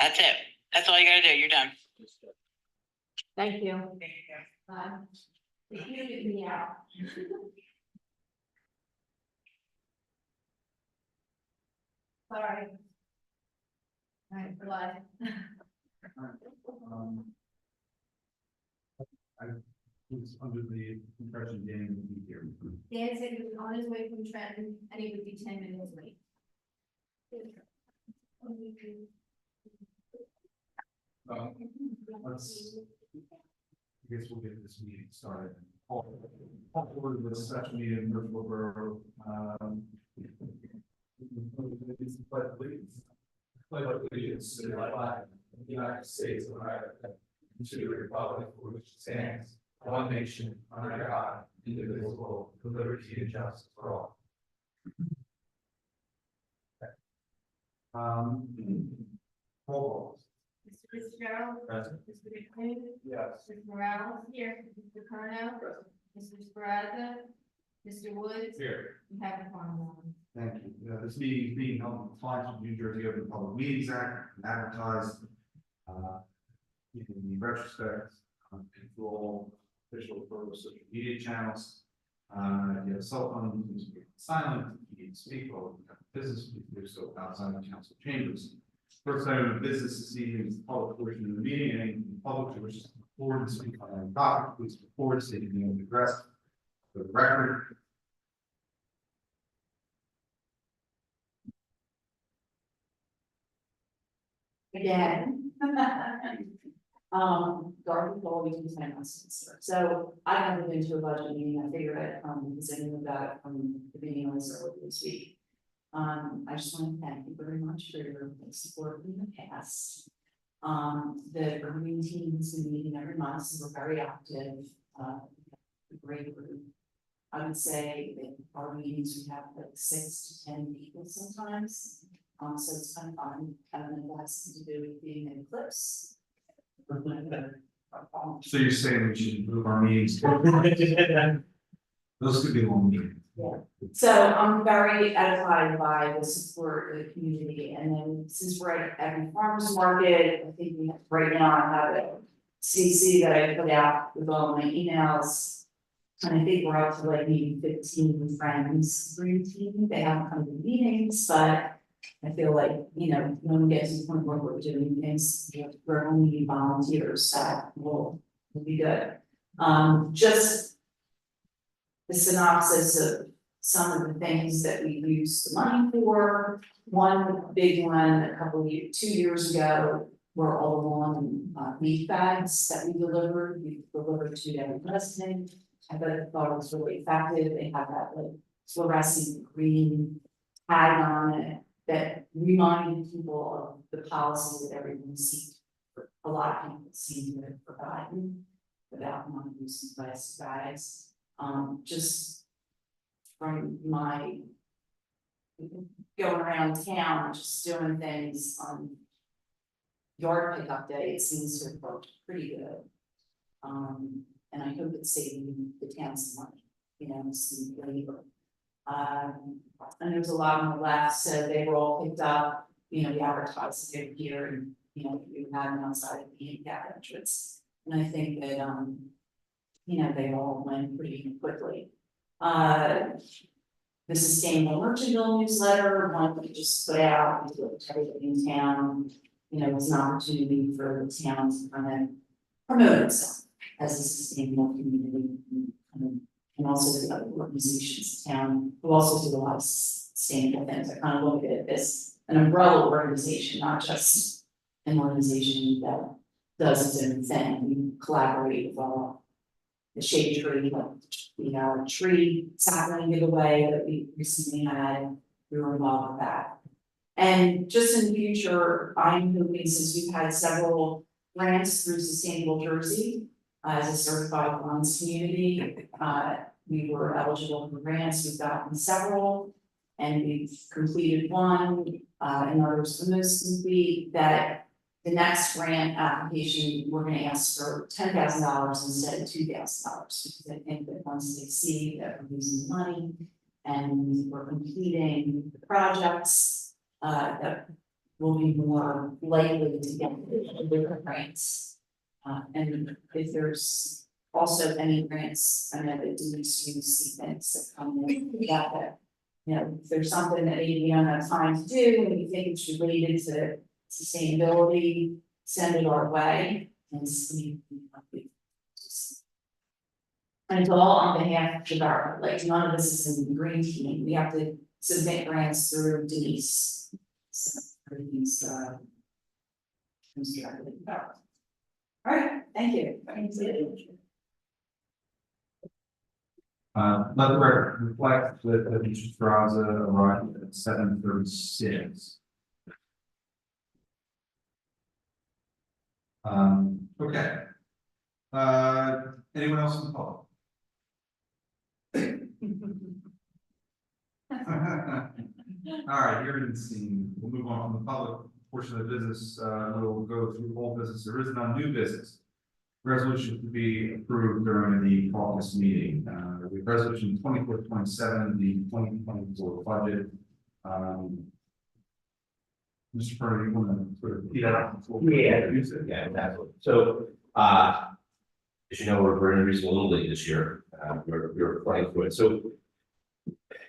That's it. That's all you gotta do. You're done. Thank you. If you get me out. Sorry. All right, for life. I was under the impression Dan would be here. Dan said he was on his way from Trenton and he would be 10 minutes late. Let's, I guess we'll get this meeting started. Forward with a special meeting in Borough. Pledge allegiance to the flag of the United States of America, and to the republic for which it stands, one nation, under God, indivisible, with liberty and justice for all. Roll call. Mr. Fitzgerald. Present. Mr. McLean. Yes. Mr. Morales. Here. Mr. Carno. Mr. Sparaza. Mr. Woods. Here. You have the form. Thank you. This meeting is being held in compliance with New Jersey Open Public Meetings Act, and advertised in the retrospect and through all official social media channels. You have cell phone, you can be silent, you can speak, or business, you can do so outside of council chambers. First item of business this evening is the public portion of the meeting, and the public who wishes to come forward and speak on the topic, please come forward, state your name and address for the record. Again. Dorothy always was my sister. So I haven't been to a budget meeting. I figured I'd come because I knew about it from the meeting I was earlier this week. I just want to thank you very much for your support in the past. The green team has been meeting every month, so we're very active. A great group. I would say that our meetings, we have like 6 to 10 people sometimes. So it's kind of fun. I don't know if that's something to do with being in Eclipse. So you're saying we should move our meetings? Those could be long meetings. Yeah. So I'm very edified by the support of the community, and then since we're at every farmer's market, I think we have, right now I have a CC that I put out with all my emails. And I think we're up to like maybe 15 friends, green team. They haven't come to meetings, but I feel like, you know, when we get to the point where we're doing things, we're only volunteers, that will be good. Just the synopsis of some of the things that we use the money for. One big one, a couple of years, 2 years ago, were all along leaf bags that we delivered. We delivered to every resident. I thought it was really effective. They have that like fluorescent green tag on it that reminded people of the policy that everyone seemed, a lot of people seem to have forgotten without not using plastic bags. Just from my going around town, just doing things on yard pickup day, it seems to have worked pretty good. And I hope it's saving the town some money, you know, some labor. And there's a lot on the left, so they were all picked up, you know, the advertising here, and you know, we had them outside of the handicap entrance. And I think that you know, they all went pretty quickly. The Sustainable Merchantville newsletter, one we just put out to everybody in town, you know, it's an opportunity for the town to kind of promote itself as a sustainable community, and also the other organizations in town who also do a lot of sustainable things. I kind of look at it as an umbrella organization, not just an organization that does its own thing. We collaborate with the shade tree, like we have a tree sapling giveaway that we recently had. We were involved with that. And just in the future, I'm hoping, since we've had several grants through Sustainable Jersey as a certified bonds community, we were eligible for grants. We've gotten several, and we've completed one, and others the most complete. That the next grant application, we're going to ask for $10,000 instead of $2,000, because I think that once they see that we're using the money and we're completing the projects, that will be more likely to get bigger grants. And if there's also any grants, I know that Denise use grants that come in, that, you know, if there's something that maybe you don't have time to do, and you think it's related to sustainability, send it our way and see. And it's all on behalf of the borough, like none of this is in the green team, we have to submit grants through Denise. So everything's comes directly to the borough. All right, thank you. Let the record reflect that Mr. Straza arrived at 7:36. Okay. Anyone else in the public? All right, here and seen. We'll move on from the public portion of the business. We'll go through old business. There is none new business. Resolution to be approved during the caucus meeting. The resolution 2427, the 2024 budget. Mr. Purdy, you want to sort of repeat out? Yeah, absolutely. So, as you know, we're introducing a little late this year. We're running through it. So,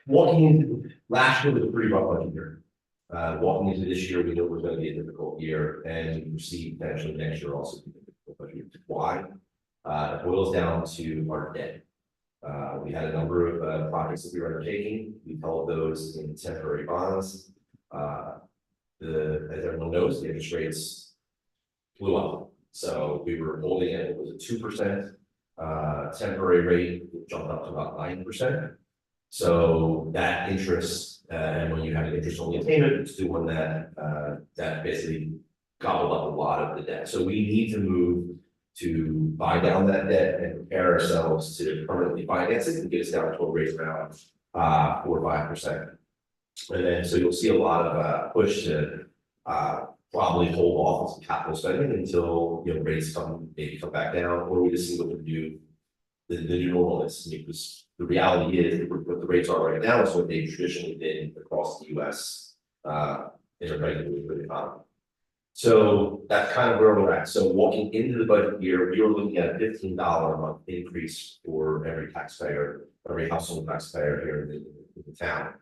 walking into last year was a pretty rough budget year. Walking into this year, we know we're going to be a difficult year, and we see potentially next year also be a difficult budget year. Why? It boils down to our debt. We had a number of projects that we were undertaking. We held those in temporary bonds. As everyone knows, the interest rates blew up. So we were holding it, it was a 2% temporary rate, it jumped up to about 9%. So that interest, and when you have an interest only payment, it's the one that that basically gobbled up a lot of the debt. So we need to move to buy down that debt and prepare ourselves to permanently finance it and get us down to a rate around 4 or 5%. And then, so you'll see a lot of push to probably hold off on some capital spending until, you know, rates maybe come back down, or we just see what the new normal is. Because the reality is what the rates are right now is what they've traditionally been across the US in a regularly good economy. So that's kind of where we're at. So walking into the budget year, we were looking at a $15 a month increase for every taxpayer, every household taxpayer here in the town.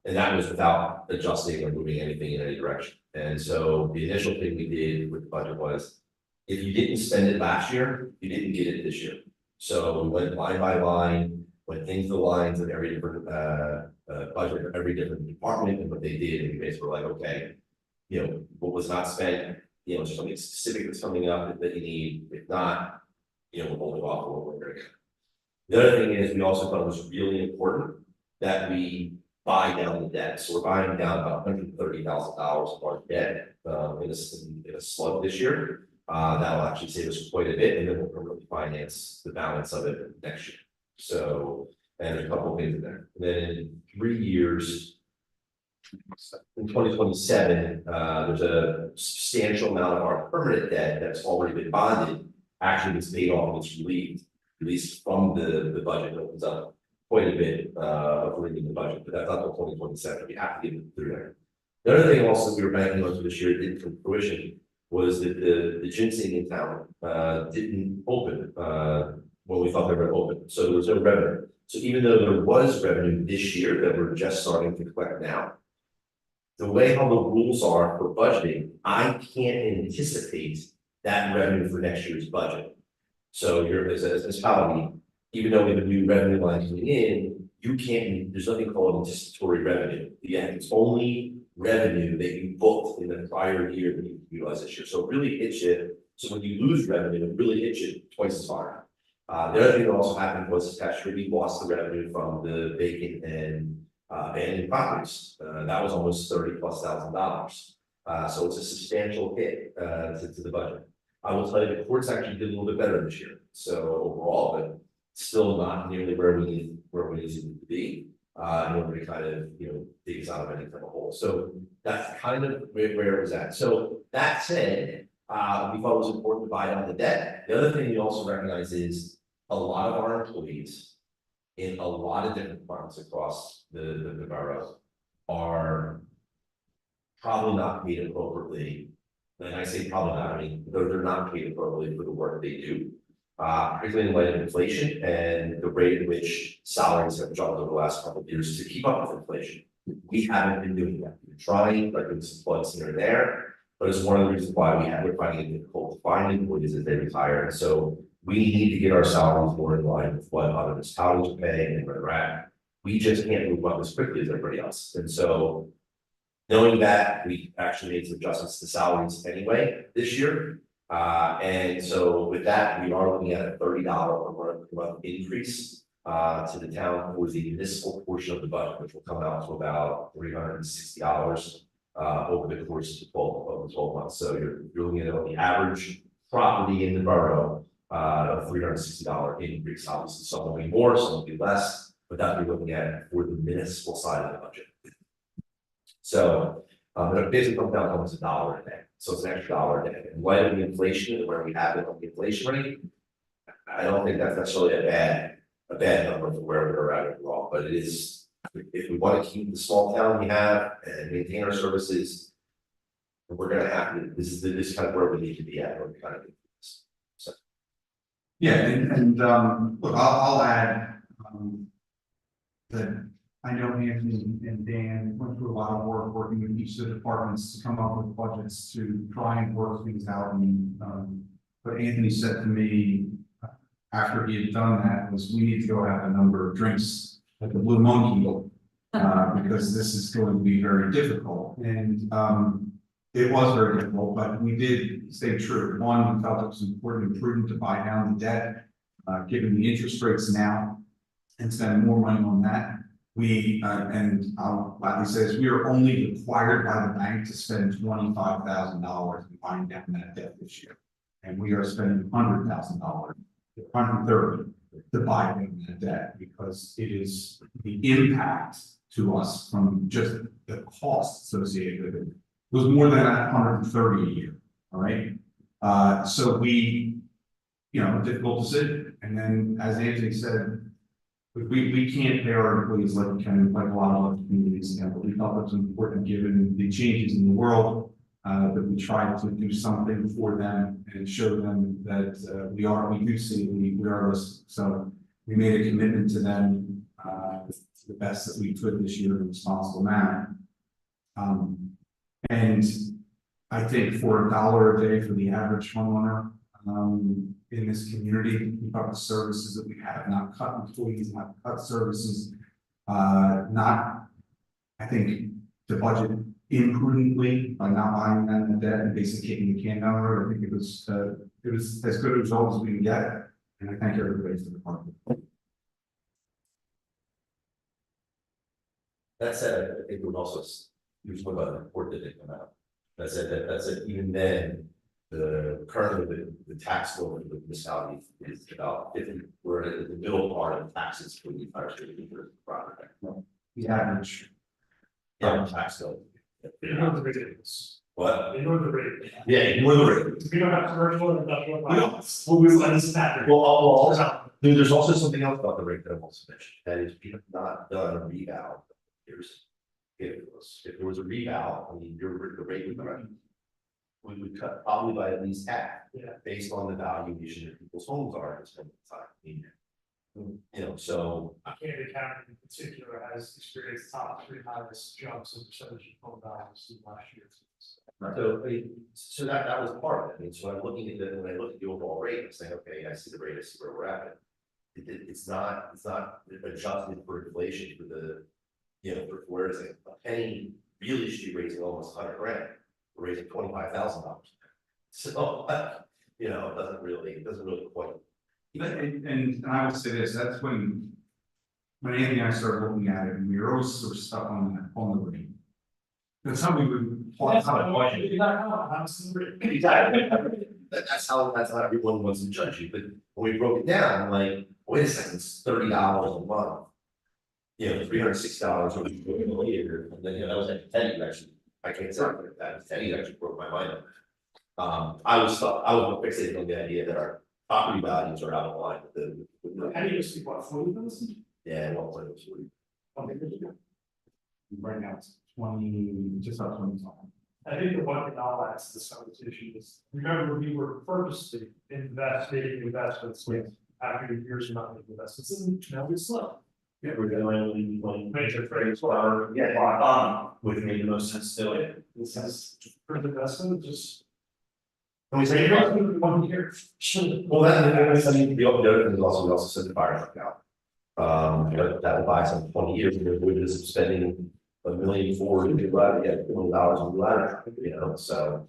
And that was without adjusting or moving anything in any direction. And so the initial thing we did with the budget was, if you didn't spend it last year, you didn't get it this year. So we went line by line, went into the lines of every different budget of every different department and what they did, and we basically were like, okay, you know, what was not spent, you know, is there something specific that's coming up that you need? If not, you know, we're holding off a little bit. The other thing is, we also thought it was really important that we buy down the debt. So we're buying down about $130,000 of our debt in a slug this year. That'll actually save us quite a bit, and then we'll permanently finance the balance of it next year. So, and there's a couple of things in there. And then in 3 years, in 2027, there's a substantial amount of our permanent debt that's already been bonded, actually gets paid off and it's released from the budget. It opens up quite a bit of room in the budget, but that's not until 2027. We have to get it through there. The other thing also we were banking on for this year, didn't come to fruition, was that the ginseng in town didn't open when we thought they were open. So there was no revenue. So even though there was revenue this year that we're just starting to collect now, the way how the rules are for budgeting, I can't anticipate that revenue for next year's budget. So you're as a municipality, even though we have a new revenue line coming in, you can't, there's nothing called anticipatory revenue. Yeah, it's only revenue that you booked in the prior year that you utilize this year. So it really hits you. So when you lose revenue, it really hits you twice as hard. The other thing that also happened was we lost the revenue from the vacant and abandoned properties. That was almost $30,000+. So it's a substantial hit to the budget. I will tell you, the courts actually did a little bit better this year. So overall, but still not nearly where we need to be in order to kind of, you know, dig us out of any type of hole. So that's kind of where it was at. So that said, we thought it was important to buy down the debt. The other thing we also recognize is a lot of our employees in a lot of different departments across the borough are probably not paid appropriately. And I say probably not, I mean, they're not paid appropriately for the work they do. Particularly in light of inflation and the rate at which salaries have jumped over the last couple of years to keep up with inflation. We haven't been doing that. We're trying, like with some plugs here and there, but it's one of the reasons why we're finding it difficult to find employees as they retire. And so we need to get our salaries more in line with what other municipalities are paying and where they're at. We just can't move up as quickly as everybody else. And so knowing that, we actually made some adjustments to salaries anyway this year. And so with that, we are looking at a $30 per month increase to the town for the municipal portion of the budget, which will come out to about $360 over the course of the 12 months. So you're looking at the average property in the borough of $360 increase. Obviously, some will be more, some will be less, but that we're looking at for the municipal side of the budget. So it basically comes down to almost $1 a day. So it's an extra $1 a day. In light of the inflation and where we have it on the inflation rate, I don't think that's necessarily a bad number for where we're at overall, but it is, if we want to keep the small town we have and maintain our services, we're gonna have to, this is kind of where we need to be at, or we kind of do this. So. Yeah, and look, I'll add, that I know Anthony and Dan went through a lot of work working with each of the departments to come up with budgets to try and work things out. And what Anthony said to me after he had done that was, we need to go have a number of drinks at the Blue Monkey because this is going to be very difficult. And it was very difficult, but we did stay true. One, we felt it was important and prudent to buy down the debt, given the interest rates now, and spend more money on that. We, and I'll gladly say this, we are only required by the bank to spend $25,000 in buying down that debt this year. And we are spending $100,000, $130,000 to buy down that debt, because it is the impact to us from just the cost associated with it was more than $130,000 a year. All right. So we, difficult decision. And then, as Anthony said, we can't pay our employees like we can, like a lot of other communities, but we felt it was important, given the changes in the world, that we try to do something for them and show them that we do see we are listening. So we made a commitment to them to the best that we could this year in a responsible manner. And I think for $1 a day for the average homeowner in this community, keep up the services that we have, not cut employees, not cut services, I think the budget imprudently by not buying down the debt and basically kicking the can down the road. I think it was as good a result as we can get, and I thank everybody for the part. That said, I think we've also used one about the report that didn't come out. That said, even then, currently the tax bill for the municipality is about 50. We're at the middle part of taxes for the entire state of the property. The average. Tax bill. Ignore the ridiculous. What? Ignore the rate. Yeah, ignore the rate. We don't have commercial and industrial. We don't. Well, we let this matter. Well, there's also something else about the rate that I've also mentioned. That is, we have not done a reval. If there was a reval, I mean, the rate would run. We would cut probably by at least half. Yeah. Based on the valuation of people's homes are at this point in time. So. Canada County in particular has experienced top 3 highest jumps in percentage of home values in last year. So that was part of it. I mean, so I'm looking at when I look at the overall rate, I'm saying, okay, I see the rate, I see where we're at. It's not adjusted for inflation for the, for where is it? A penny really should be raising almost $100,000. We're raising $25,000. So it doesn't really quite. And I would say this, that's when Anthony and I started looking at it, and we were always sort of stuck on the rate. That's how we would plot out a budget. Exactly. That's how everyone wants to judge you. But when we broke it down, I'm like, wait a second, it's $30 a month. $360 over a year, and then that was at Teddy actually. I can't say that Teddy actually broke my mind. I was fixated on the idea that our property values are out of line with the. How do you speak what 40,000? Yeah, 1.2. Right now it's just about 20 times. I think the one thing I'll add to this conversation is, remember, we were purposely making investments with after years of not making investments, and now it's slow. Yeah, we're doing when Major trades are, yeah, which made the most sense to do it. This is for the investment, just. Can we So say, you're asking 1 year. Well, I mean, the other thing is also, we also said the fire truck out. That will buy some 20 years, and we're just spending $1 million for it, $2 million on the ladder, you know, so.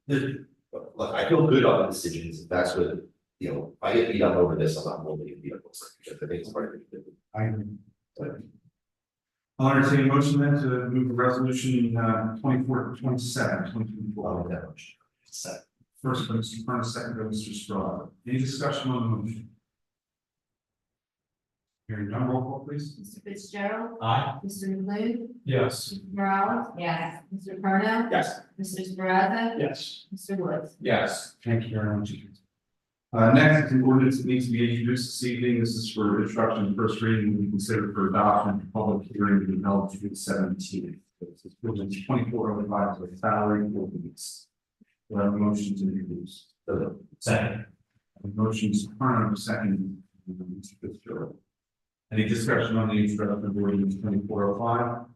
Look, I feel good on the decisions, if that's what, you know, if I get beat up over this, I'm not willing to get beat up, because I think it's part of it. I agree. I'll entertain a motion then to move the resolution 24-27, 2024. That much. First by Mr. Burns, second by Mr. Strada. Any discussion on the motion? Hearing none, roll call please. Mr. Fitzgerald. Aye. Mr. McLean. Yes. Mr. Morales. Yes. Mr. Carnell. yes, Mr. Sparata. Yes. Mr. Woods. yes, Thank you very much. Next is an ordinance that needs to be introduced this evening. This is for introduction and first reading, will be considered for adoption for public hearing to be held June 17th. This is ordinance 2405 for salary ordinance. We have a motion to introduce. second, Motion is current, second, Mr. Fitzgerald. Any discussion on the introduction of ordinance 2405?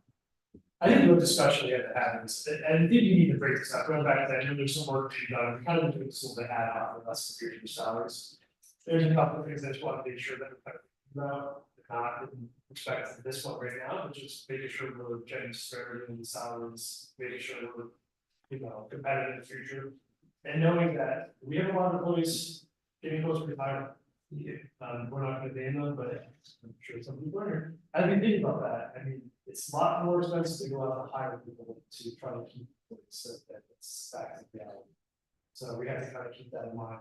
I think the discussion we had to have is, and I think you need to break this up, going back to that, I know there's some work to be done, we kind of doing this a little bit ad hoc, less severe to salaries. There's a couple of things I just want to make sure that we're thinking about, not in respect to this one right now, but just making sure we're getting started in the salaries, making sure we're, you know, competitive in the future. And knowing that we have a lot of employees getting close to retirement. We're not gonna name them, but I'm sure some people are here. As we think about that, I mean, it's a lot more expensive to go out and hire people to try to keep employees, so that it's back to reality. So we have to kind of keep that in mind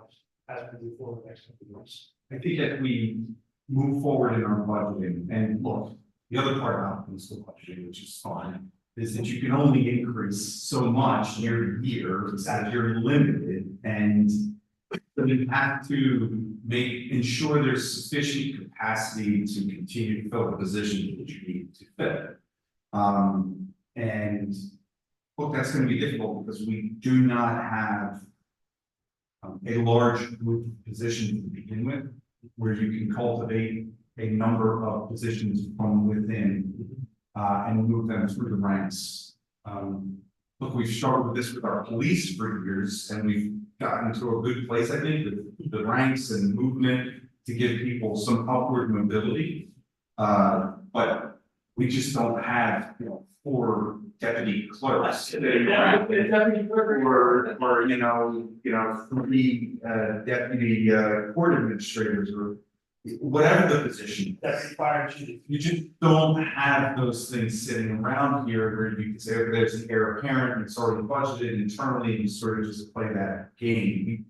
as we move forward the next couple of years. I think that we move forward in our budgeting, and look, the other part about this budgeting, which is fine, is that you can only increase so much year to year, that you're limited, and so you have to ensure there's sufficient capacity to continue to fill the position that you need to fill. And look, that's going to be difficult because we do not have a large group of positions to begin with, where you can cultivate a number of positions from within and move them through the ranks. Look, we've struggled with this with our police for years, and we've gotten to a good place, I think, with the ranks and movement to give people some upward mobility. But we just don't have, you know, 4 deputy clerks or you know 3 deputy court administrators or whatever the position. That's required to. You just don't have those things sitting around here where you can say, okay, there's an heir apparent, and it's already budgeted internally, and you sort of just play that game.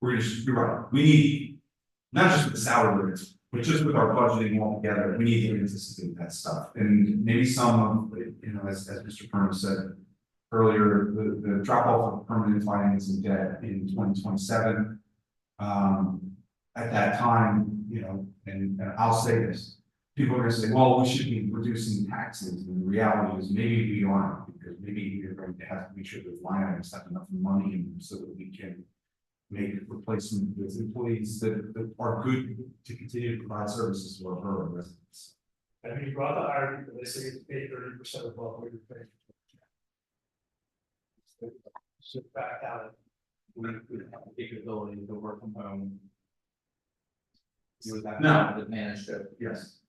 You're right, we need, not just with the salary limits, but just with our budgeting altogether, we need to anticipate that stuff. And maybe some of, you know, as Mr. Perna said earlier, the drop off of permanent financing debt in 2027. At that time, you know, and I'll say this, people are gonna say, well, we should be reducing taxes, and the reality is maybe we aren't, because maybe we're going to have to make sure those line items have enough money in them so that we can make replacement with employees that are good to continue to provide services to our borough residents. I mean, you brought the higher people, they say it's paid 30% of what we're paying. So back out. we have the capability to work from home. You would have No. to manage it. Yes.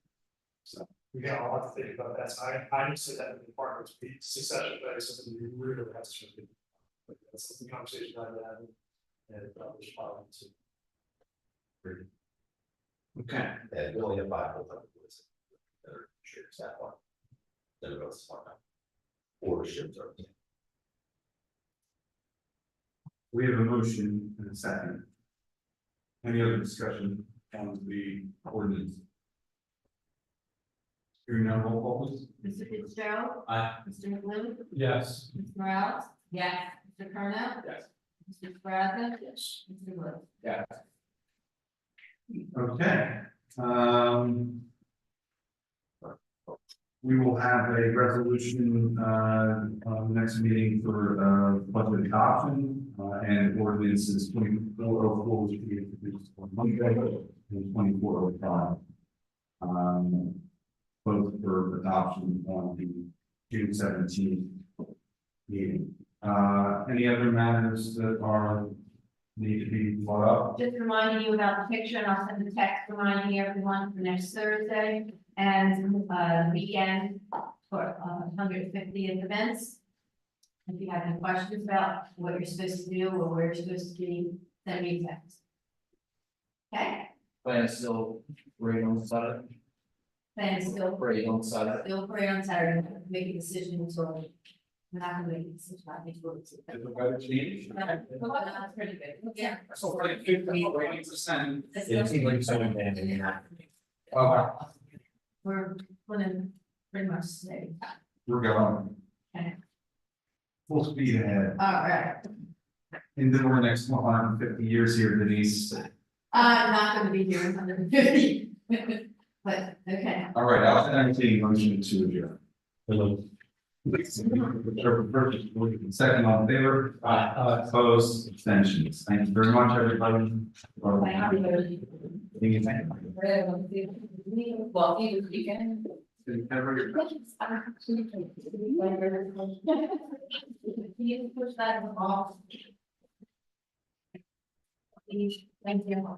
We got a lot to think about that, so I would say that in the department's succession plan is something we really have to show. But that's the conversation I've been having. And probably should follow too. Okay. And we only have 5 full-time employees that are shared staff on. Then else part-time. Or shared service. We have a motion and a second. Any other discussion on the ordinance? Hearing none, roll call please. Mr. Fitzgerald. Aye. Mr. McLean. Yes. Ms. Morales. Yes. Mr. Carnell. Yes. Mr. Sparata. Yes. Mr. Woods. Yeah. Okay, We will have a resolution, on the next meeting for, budget adoption, and ordinances 2404, which will be introduced on Monday, and 2405. Both for adoption on the June 17th meeting. Any other matters that are, need to be brought up? Just reminding you about the picture, and I'll send a text reminding everyone for next Thursday and weekend for 150th events. If you have any questions about what you're supposed to do or where you're supposed to be, send me a text. Okay, Plan is still right on Saturday, then still right on Saturday. pray on Saturday, make a decision until. We're not gonna make a decision, I think we'll. That's That's pretty good, yeah. So for like 15%. It seemed like someone had it. Okay, We're gonna pretty much stay. we're going. Okay. Full speed ahead. All right, In the next 150 years here, Denise. I'm not gonna be here in 150. But, okay. All right, I'll entertain a motion to adjourn. Second on favor? Opposed, abstentions. Thank you very much, everybody. Well, you can. You push that off. Thank you.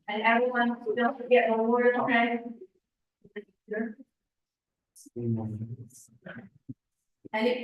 And everyone, don't forget one word, okay? And if